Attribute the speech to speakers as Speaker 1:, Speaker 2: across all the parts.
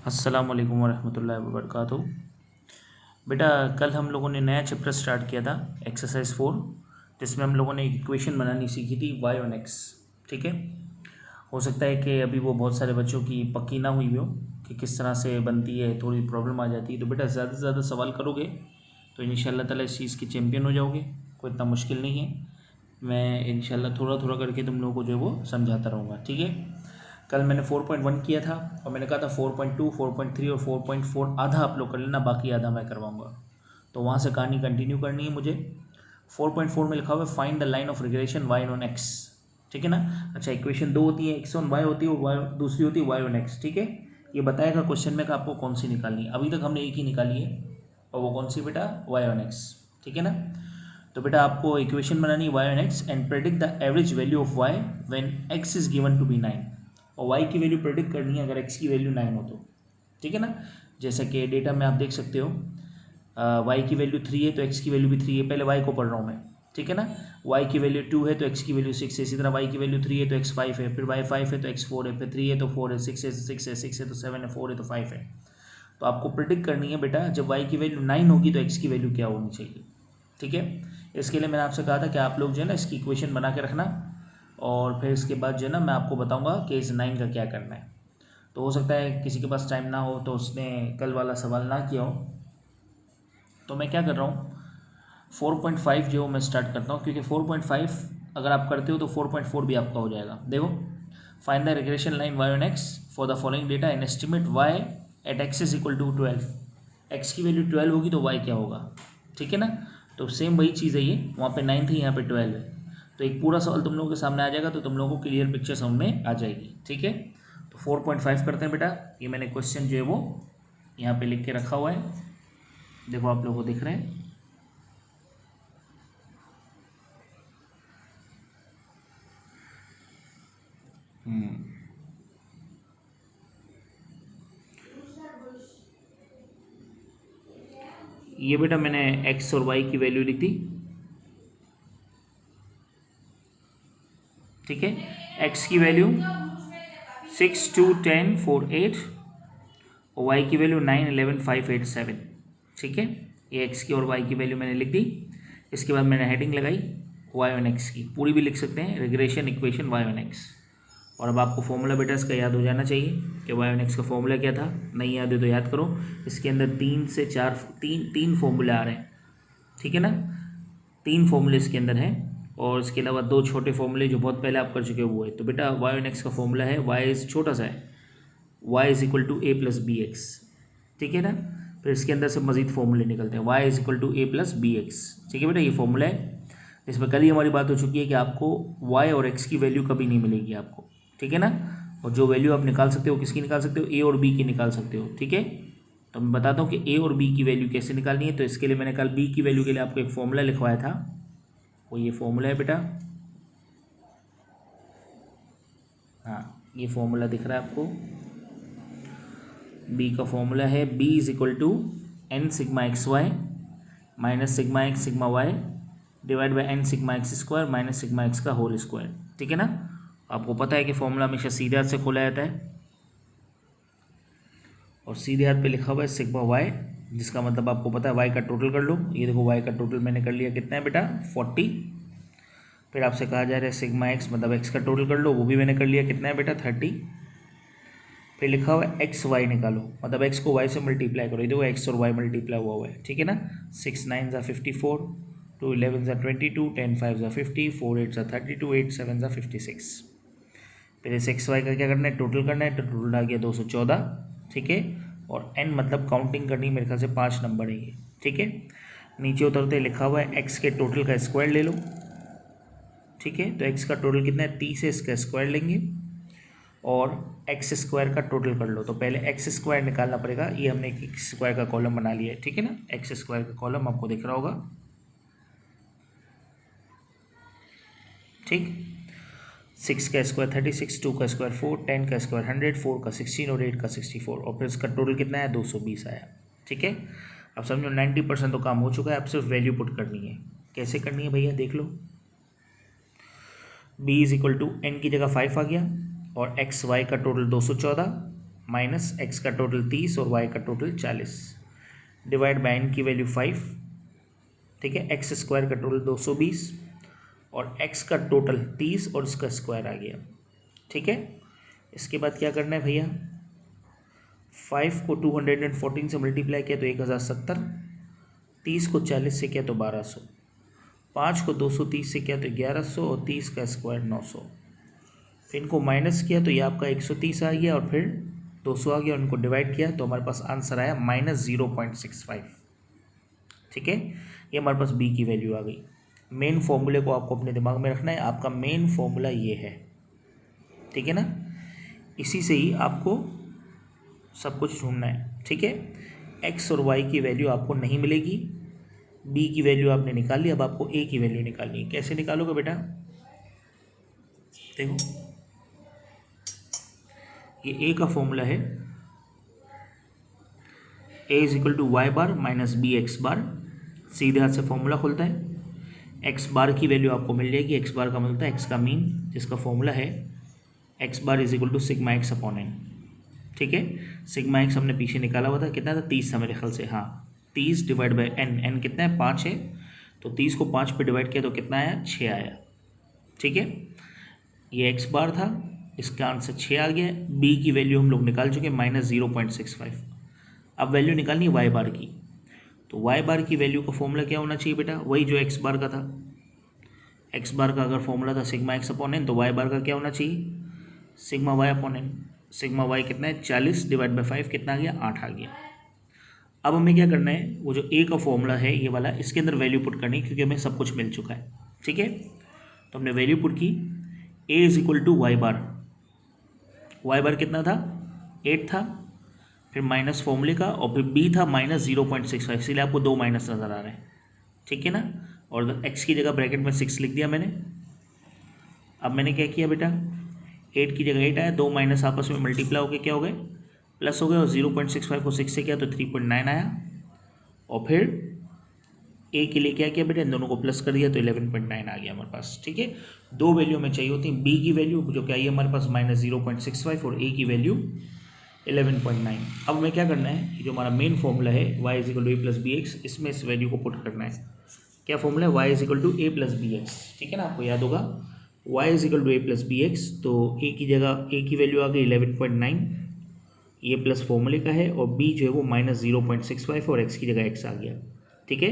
Speaker 1: अस्सलाम वालेकुम वरहमतुल्लाहि वबरकातुहू। बेटा कल हम लोगों ने नया चैप्टर स्टार्ट किया था एक्सरसाइज 4, जिसमें हम लोगों ने एक इक्वेशन बनानी सीखी थी y ऑन x। ठीक है, हो सकता है कि अभी वो बहुत सारे बच्चों की पक्की ना हुई हो कि किस तरह से बनती है, थोड़ी प्रॉब्लम आ जाती है। तो बेटा ज़्यादा से ज़्यादा सवाल करोगे तो इंशाल्लाह ताला इस चीज़ के चैम्पियन हो जाओगे। कोई इतना मुश्किल नहीं है, मैं इंशाल्लाह थोड़ा थोड़ा करके तुम लोगों को जो है वो समझाता रहूँगा। ठीक है, कल मैंने 4.1 किया था और मैंने कहा था 4.2, 4.3 और 4.4 आधा आप लोग कर लेना, बाकी आधा मैं करवाऊँगा। तो वहाँ से कहानी कंटिन्यू करनी है मुझे। 4.4 में लिखा हुआ है find the line of regression Y on X. ठीक है ना। अच्छा, इक्वेशन दो होती है, एक्स ऑन वाई होती है और वाई दूसरी होती है वाई ऑन एक्स। ठीक है, ये बताएगा क्वेश्चन में कि आपको कौन सी निकालनी है। अभी तक हमने एक ही निकाली है और वो कौन सी बेटा, वाई ऑन एक्स। ठीक है ना। तो बेटा आपको इक्वेशन बनानी है Y on X and predict the average value of Y when X is given to be 9। और y की वैल्यू प्रेडिक्ट करनी है अगर x की वैल्यू 9 हो तो। ठीक है ना। जैसा कि डेटा में आप देख सकते हो, y की वैल्यू 3 है तो x की वैल्यू भी 3 है। पहले y को पढ़ रहा हूँ मैं। ठीक है ना। y की वैल्यू 2 है तो x की वैल्यू 6 है। इसी तरह y की वैल्यू 3 है तो x 5 है, फिर y 5 है तो x 4 है, फिर 3 है तो 4 है, 6 है तो 6 है, 6 है तो 7 है, 4 है तो 5 है। तो आपको प्रिडिक्ट करनी है बेटा, जब y की वैल्यू 9 होगी तो x की वैल्यू क्या होनी चाहिए। ठीक है, इसके लिए मैंने आपसे कहा था कि आप लोग जो है ना इसकी इक्वेशन बना के रखना और फिर इसके बाद जो है ना मैं आपको बताऊंगा कि इस 9 का क्या करना है। तो हो सकता है किसी के पास टाइम ना हो तो उसने कल वाला सवाल ना किया हो, तो मैं क्या कर रहा हूँ 4.5 जो मैं स्टार्ट करता हूँ, क्योंकि 4.5 अगर आप करते हो तो 4.4 भी आपका हो जाएगा। देखो, find the regression line Y on X for the following data and estimate Y at X is equal to 12। X की वैल्यू 12 होगी तो वाई क्या होगा। ठीक है ना। तो सेम वही चीज़ है, ये वहाँ पे 9 थी, यहाँ पे 12 है। तो एक पूरा सवाल तुम लोगों के सामने आ जाएगा तो तुम लोगों को क्लियर पिक्चर समझ में आ जाएगी। ठीक है, तो 4.5 करते हैं बेटा। ये मैंने क्वेश्चन जो है वो यहाँ पे लिख के रखा हुआ है, देखो आप लोगों को दिख रहे हैं। ये बेटा मैंने x और y की वैल्यू लिख दी। ठीक है, x की वैल्यू 6, 2, 10, 4, 8 और y की वैल्यू 9, 11, 5, 8, 7। ठीक है, ये x की और y की वैल्यू मैंने लिख दी। इसके बाद मैंने हेडिंग लगाई y ऑन x की, पूरी भी लिख सकते हैं, regression equation y on x। और अब आपको फॉर्मूला बेटा इसका याद हो जाना चाहिए कि y ऑन x का फॉर्मूला क्या था। नहीं याद है तो याद करो। इसके अंदर 3 से 4 तीन फॉर्मूले आ रहे हैं। ठीक है ना, 3 फॉर्मूले इसके अंदर हैं और इसके अलावा 2 छोटे फॉर्मूले जो बहुत पहले आप कर चुके हो वो है। तो बेटा y ऑन x का फॉर्मूला है, y इज छोटा सा है, y is equal to a plus B X. ठीक है ना। फिर इसके अंदर से मजीद फॉर्मूले निकलते हैं, y is equal to a plus B X. ठीक है बेटा, ये फॉर्मूला है। इसमें कल ही हमारी बात हो चुकी है कि आपको y और x की वैल्यू कभी नहीं मिलेगी आपको। ठीक है ना। और जो वैल्यू आप निकाल सकते हो, किसकी निकाल सकते हो, a और b की निकाल सकते हो। ठीक है, तो मैं बताता हूँ कि a और b की वैल्यू कैसे निकालनी है। तो इसके लिए मैंने कल b की वैल्यू के लिए आपको एक फॉर्मूला लिखवाया था, वो ये फॉर्मूला है बेटा। हाँ, ये फॉर्मूला दिख रहा है आपको। b का फॉर्मूला है b is equal to n sigma X Y minus sigma X sigma Y divide by n sigma X square minus sigma X का होल स्क्वायर। ठीक है ना। आपको पता है कि फॉर्मूला हमेशा सीधे हाथ से खोला जाता है और सीधे हाथ पे लिखा हुआ है सिग्मा वाई, जिसका मतलब आपको पता है वाई का टोटल कर लो। ये देखो वाई का टोटल मैंने कर लिया, कितना है बेटा 40। फिर आपसे कहा जा रहा है सिग्मा एक्स मतलब एक्स का टोटल कर लो, वो भी मैंने कर लिया, कितना है बेटा 30। फिर लिखा हुआ है एक्स वाई निकालो, मतलब एक्स को वाई से मल्टीप्लाई करो। ये देखो एक्स और वाई मल्टीप्लाई हुआ है। ठीक है ना। 6 9 ज़ा 54, 2 11 ज़ा 22, 10 5 ज़ा 50, 4 8 ज़ा 32, 8 7 ज़ा 56। फिर इस एक्स वाई का क्या करना है, टोटल करना है। तो टोटल आ गया 214। ठीक है, और n मतलब काउंटिंग करनी मेरे ख्याल से 5 नंबर है ये। ठीक है, नीचे उतरते लिखा हुआ है एक्स के टोटल का स्क्वायर ले लो। ठीक है, तो एक्स का टोटल कितना है 30 है, इसका स्क्वायर लेंगे और एक्स स्क्वायर का टोटल कर लो। तो पहले एक्स स्क्वायर निकालना पड़ेगा, ये हमने एक एक्स स्क्वायर का कॉलम बना लिया है। ठीक है ना, एक्स स्क्वायर का कॉलम आपको दिख रहा होगा। ठीक, 6 का स्क्वायर 36, 2 का स्क्वायर 4, 10 का स्क्वायर 100, 4 का 16 और 8 का 64 और फिर इसका टोटल कितना है 220 आया। ठीक है, अब समझो 90% तो काम हो चुका है, अब सिर्फ वैल्यू पुट करनी है। कैसे करनी है भैया देख लो। b is equal to n की जगह 5 आ गया और एक्स वाई का टोटल 214 माइनस एक्स का टोटल 30 और वाई का टोटल 40 डिवाइड बाय एन की वैल्यू 5, ठीक है। एक्स स्क्वायर का टोटल 220 और एक्स का टोटल 30 और इसका स्क्वायर आ गया, ठीक है। इसके बाद क्या करना है भैया, 5 को 214 से मल्टीप्लाई किया तो 1070, 30 को 40 से किया तो 1200, 5 को 230 से किया तो 1100 और 30 का स्क्वायर 900। फिर इनको माइनस किया तो ये आपका 130 आ गया और फिर 200 आ गया और इनको डिवाइड किया तो हमारे पास आंसर आया -0.65, ठीक है। ये हमारे पास बी की वैल्यू आ गई। मेन फॉर्मूले को आपको अपने दिमाग में रखना है, आपका मेन फॉर्मूला ये है, ठीक है ना। इसी से ही आपको सब कुछ ढूंढना है, ठीक है। एक्स और वाई की वैल्यू आपको नहीं मिलेगी, बी की वैल्यू आपने निकाल ली, अब आपको ए की वैल्यू निकालनी है। कैसे निकालोगे बेटा, देखो ये ए का फॉर्मूला है, A is equal to Y bar minus B X bar. सीधे हाथ से फॉर्मूला खुलता है, एक्स बार की वैल्यू आपको मिल जाएगी, एक्स बार का मतलब है एक्स का मीन, जिसका फॉर्मूला है X bar is equal to sigma X upon N, ठीक है। सिग्मा एक्स हमने पीछे निकाला हुआ था, कितना था 30 था मेरे ख्याल से, हाँ 30 डिवाइड बाई एन, एन कितना है 5 है, तो 30 को 5 पे डिवाइड किया तो कितना आया 6 आया, ठीक है। ये एक्स बार था, इसका आंसर 6 आ गया। बी की वैल्यू हम लोग निकाल चुके -0.65। अब वैल्यू निकालनी है वाई बार की, तो वाई बार की वैल्यू का फॉर्मूला क्या होना चाहिए बेटा, वही जो एक्स बार का था। एक्स बार का अगर फॉर्मूला था सिग्मा एक्स अपॉन एन, तो वाई बार का क्या होना चाहिए sigma Y upon N. Sigma Y कितना है 40 डिवाइड बाई 5 कितना आ गया 8 आ गया। अब हमें क्या करना है, वो जो ए का फॉर्मूला है ये वाला, इसके अंदर वैल्यू पुट करनी है क्योंकि हमें सब कुछ मिल चुका है, ठीक है। तो हमने वैल्यू पुट की, A is equal to Y bar, Y bar कितना था 8 था, फिर माइनस फॉर्मूले का, और फिर बी था -0.65, इसीलिए आपको 2 माइनस नज़र आ रहे हैं, ठीक है ना। और एक्स की जगह ब्रैकेट में 6 लिख दिया मैंने। अब मैंने क्या किया बेटा, 8 की जगह 8 आया, 2 माइनस आपस में मल्टीप्लाई हो गए, क्या हो गए प्लस हो गए, और 0.65 को 6 से किया तो 3.9 आया, और फिर ए के लिए क्या किया बेटा, इन दोनों को प्लस कर दिया तो 11.9 आ गया हमारे पास, ठीक है। दो वैल्यू हमें चाहिए होती है, बी की वैल्यू जो कि आई है हमारे पास -0.65 और ए की वैल्यू 11.9। अब हमें क्या करना है, जो हमारा मेन फॉर्मूला है y is equal to A plus B X, इसमें इस वैल्यू को पुट करना है। क्या फॉर्मूला है, y is equal to A plus B X, ठीक है ना, आपको याद होगा y is equal to A plus B X. तो ए की जगह ए की वैल्यू आ गई 11.9, ये प्लस फॉर्मूले का है, और b जो है वो -0.65 और x की जगह x आ गया, ठीक है।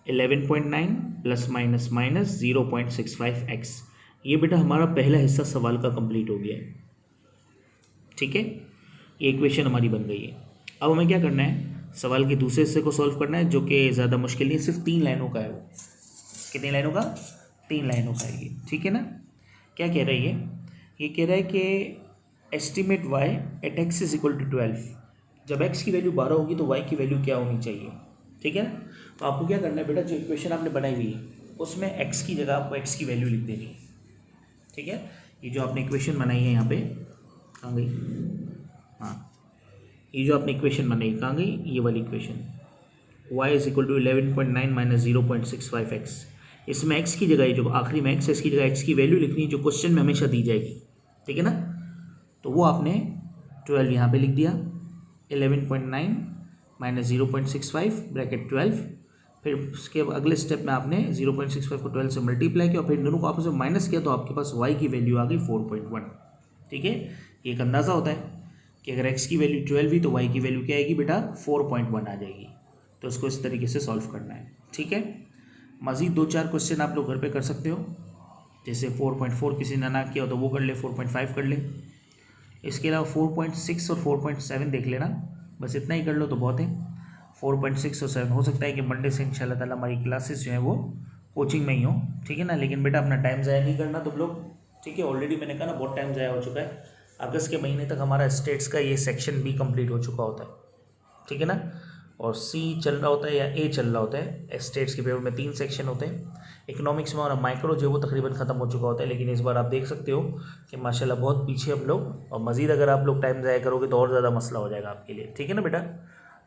Speaker 1: 11.9 प्लस माइनस माइनस 0.65x, ये बेटा हमारा पहला हिस्सा सवाल का कंप्लीट हो गया है, ठीक है। ये इक्वेशन हमारी बन गई है। अब हमें क्या करना है, सवाल के दूसरे हिस्से को सॉल्व करना है, जो कि ज़्यादा मुश्किल नहीं है, सिर्फ 3 लाइनों का है वो। कितनी लाइनों का, 3 लाइनों का है ये, ठीक है ना। क्या कह रहा है ये कह रहा है कि estimate y at x is equal to 12, जब x की वैल्यू 12 होगी तो y की वैल्यू क्या होनी चाहिए, ठीक है ना। तो आपको क्या करना है बेटा, जो इक्वेशन आपने बनाई हुई है उसमें x की जगह आपको x की वैल्यू लिख देनी है, ठीक है। ये जो आपने इक्वेशन बनाई है यहाँ पे, कहाँ गई, हाँ ये जो आपने इक्वेशन बनाई कहाँ गई, ये वाली equation, y is equal to 11.9 minus 0.65x, इसमें x की जगह जो आखिरी में x है, इसकी जगह x की वैल्यू लिखनी है जो क्वेश्चन में हमेशा दी जाएगी, ठीक है ना। तो वो आपने 12 यहाँ पे लिख दिया, 11.9 माइनस 0.65 ब्रैकेट 12, फिर उसके अगले स्टेप में आपने 0.65 को 12 से मल्टीप्लाई किया और फिर दोनों को आपस में माइनस किया, तो आपके पास y की वैल्यू आ गई 4.1, ठीक है। एक अंदाज़ा होता है कि अगर x की वैल्यू 12 हुई तो y की वैल्यू क्या आएगी बेटा 4.1 आ जाएगी। तो इसको इस तरीके से सॉल्व करना है, ठीक है। मज़ीद 2-4 क्वेश्चन आप लोग घर पे कर सकते हो, जैसे 4.4 किसी ने ना किया हो तो वो कर ले, 4.5 कर ले, इसके अलावा 4.6 और 4.7 देख लेना, बस इतना ही कर लो तो बहुत है। 4.6 और 7 हो सकता है कि मंडे से इंशाल्लाह ताला हमारी क्लासेस जो हैं वो कोचिंग में ही हो, ठीक है ना। लेकिन बेटा अपना टाइम ज़ाया नहीं करना तुम लोग, ठीक है। ऑलरेडी मैंने कहा ना बहुत टाइम ज़ाया हो चुका है, अगस्त के महीने तक हमारा स्टेट्स का ये सेक्शन भी कंप्लीट हो चुका होता है, ठीक है ना। और सी चल रहा होता है या ए चल रहा होता है, स्टेट्स के पेपर में 3 सेक्शन होते हैं। इकोनॉमिक्स में हमारा माइक्रो जो है वो तकरीबन ख़त्म हो चुका होता है, लेकिन इस बार आप देख सकते हो कि माशाल्लाह बहुत पीछे हम लोग, और मज़ीद अगर आप लोग टाइम ज़ाया करोगे तो और ज़्यादा मसला हो जाएगा आपके लिए, ठीक है ना बेटा।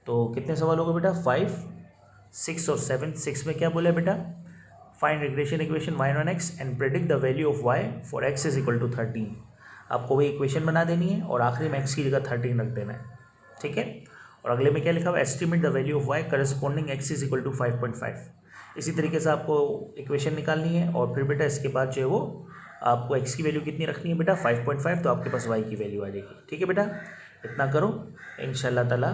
Speaker 1: तो कितने सवाल हो गए बेटा, 5, 6 और 7। 6 में क्या बोला है बेटा, find regression equation y1 x and predict the value of y for x is equal to 13। आपको वही इक्वेशन बना देनी है और आखिरी में x की जगह 13 रख देना है, ठीक है। और अगले में क्या लिखा हुआ, estimate the value of y corresponding x is equal to 5.5। इसी तरीके से आपको इक्वेशन निकालनी है और फिर बेटा इसके बाद जो है वो आपको x की वैल्यू कितनी रखनी है बेटा 5.5, तो आपके पास y की वैल्यू आ जाएगी, ठीक है बेटा। इतना करो, इंशाल्लाह ताला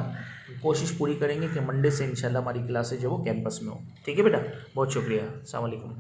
Speaker 1: कोशिश पूरी करेंगे कि मंडे से इंशाल्लाह हमारी क्लासेज जो वो कैंपस में हो, ठीक है बेटा। बहुत शुक्रिया, अस्सलाम वालेकुम।